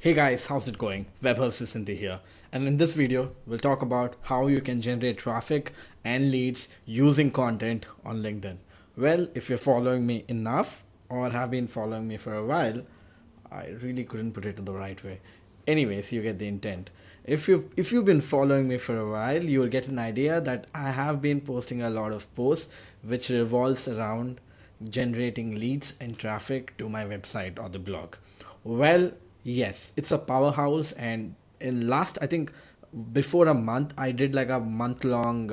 Hey guys, how's it going? Web Assistant here. And in this video, we'll talk about how you can generate traffic and leads using content on LinkedIn. Well, if you're following me enough or have been following me for a while, I really couldn't put it in the right way. Anyways, you get the intent. If you've been following me for a while, you will get an idea that I have been posting a lot of posts which revolves around generating leads and traffic to my website or the blog. Well, yes, it's a powerhouse, and in last, I think, before a month, I did like a month long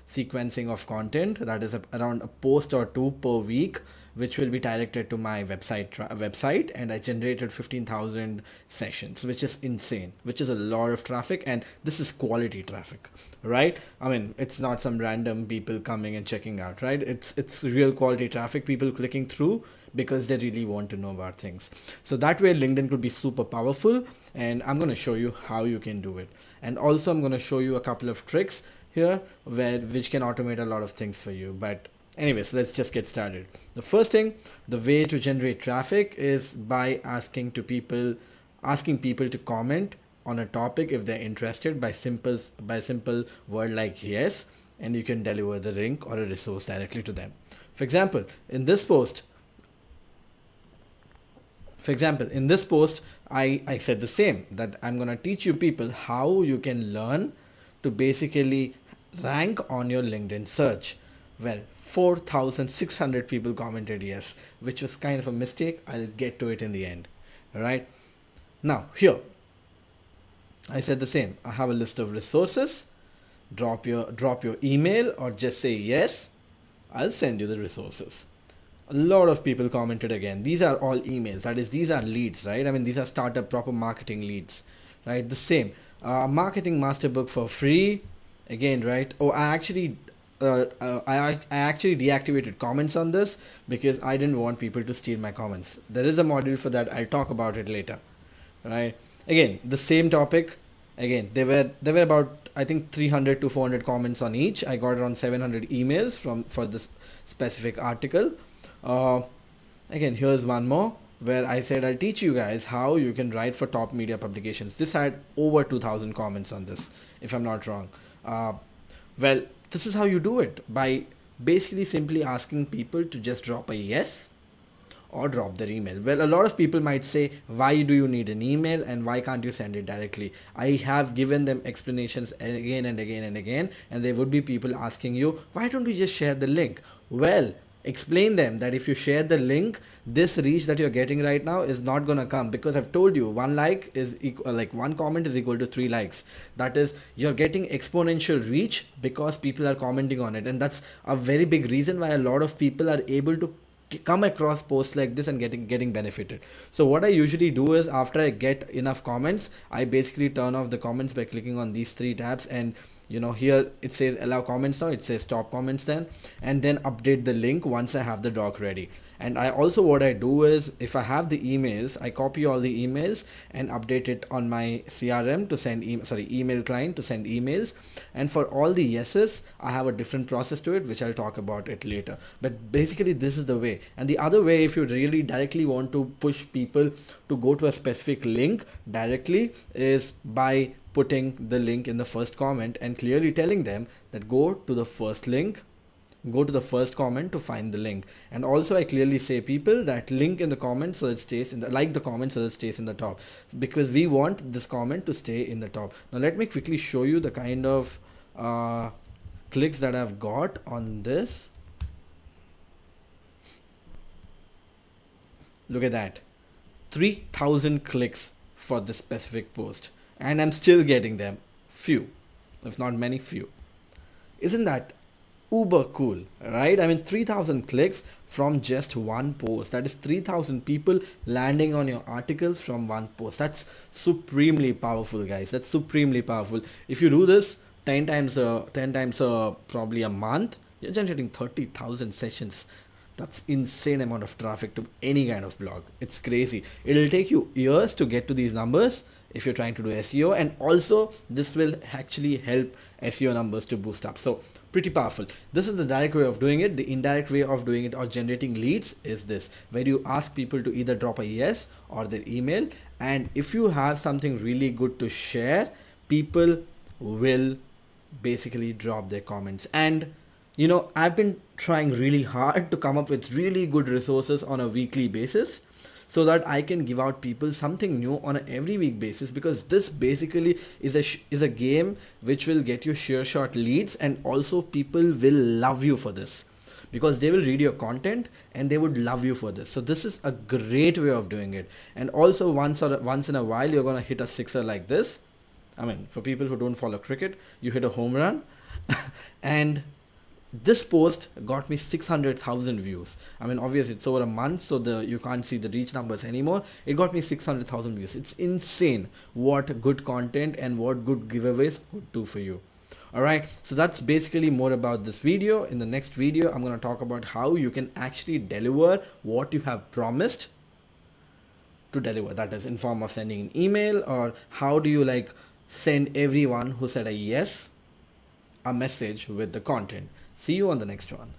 sequencing of content that is around a post or two per week, which will be directed to my website, and I generated 15,000 sessions, which is insane, which is a lot of traffic, and this is quality traffic, right? I mean, it's not some random people coming and checking out, right? It's real quality traffic, people clicking through because they really want to know about things. So that way LinkedIn could be super powerful, and I'm going to show you how you can do it. And also I'm going to show you a couple of tricks here which can automate a lot of things for you. But anyways, let's just get started. The first thing, the way to generate traffic is by asking people to comment on a topic if they're interested by simple word like yes, and you can deliver the link or a resource directly to them. For example, in this post, I said the same, that I'm going to teach you people how you can learn to basically rank on your LinkedIn search. Well, 4,600 people commented yes, which was kind of a mistake. I'll get to it in the end. All right. Now, here, I said the same. I have a list of resources. Drop your email or just say yes. I'll send you the resources. A lot of people commented again. These are all emails. That is, these are leads, right? I mean, these are startup proper marketing leads, right? The same. Marketing master book for free, again, right? Oh, I actually deactivated comments on this because I didn't want people to steal my comments. There is a module for that. I'll talk about it later, right? Again, the same topic. Again, there were about, I think, 300 to 400 comments on each. I got around 700 emails for this specific article. Uh, Again, here's one more where I said I'll teach you guys how you can write for top media publications. This had over 2,000 comments on this, if I'm not wrong. Uh, well, this is how you do it, by basically simply asking people to just drop a yes or drop their email. Well, a lot of people might say, why do you need an email and why can't you send it directly? I have given them explanations again and again and again, and there would be people asking you, why don't you just share the link? Well, explain them that if you share the link, this reach that you're getting right now is not going to come, because I've told you one like is equal, like one comment is equal to 3 likes. That is, you're getting exponential reach because people are commenting on it, and that's a very big reason why a lot of people are able to come across posts like this and getting benefited. So what I usually do is, after I get enough comments, I basically turn off the comments by clicking on these 3 tabs, and here it says allow comments. Now it says stop comments then, and then update the link once I have the doc ready. And I also, what I do is, if I have the emails, I copy all the emails and update it on my CRM to send email client to send emails. And for all the yeses, I have a different process to it, which I'll talk about it later. But basically this is the way. And the other way, if you really directly want to push people to go to a specific link directly, is by putting the link in the first comment and clearly telling them that go to the first comment to find the link. And also I clearly say people that link in the comment so it stays in the, like the comment so it stays in the top, because we want this comment to stay in the top. Now let me quickly show you the kind of clicks that I've got on this. Look at that, 3,000 clicks for this specific post, and I'm still getting them, few, if not many, few. Isn't that uber cool, right? I mean, 3,000 clicks from just one post. That is 3,000 people landing on your articles from one post. That's supremely powerful, guys. That's supremely powerful. If you do this 10 times, probably a month, you're generating 30,000 sessions. That's insane amount of traffic to any kind of blog. It's crazy. It'll take you years to get to these numbers if you're trying to do SEO, and also this will actually help SEO numbers to boost up. So Pretty powerful. This is the direct way of doing it. The indirect way of doing it or generating leads is this, where you ask people to either drop a yes or their email. And if you have something really good to share, people will basically drop their comments. And you know, I've been trying really hard to come up with really good resources on a weekly basis so that I can give out people something new on an every week basis, because this basically is a game which will get you sure shot leads, and also people will love you for this because they will read your content and they would love you for this. So this is a great way of doing it. And also once in a while you're going to hit a sixer like this. I mean, for people who don't follow cricket, you hit a home run. And this post got me 600,000 views. I mean, obviously it's over a month, so you can't see the reach numbers anymore. It got me 600,000 views. It's insane what good content and what good giveaways would do for you. All right, so that's basically more about this video. In the next video, I'm going to talk about how you can actually deliver what you have promised to deliver. That is in form of sending an email, or how do you like send everyone who said a yes a message with the content. See you on the next one.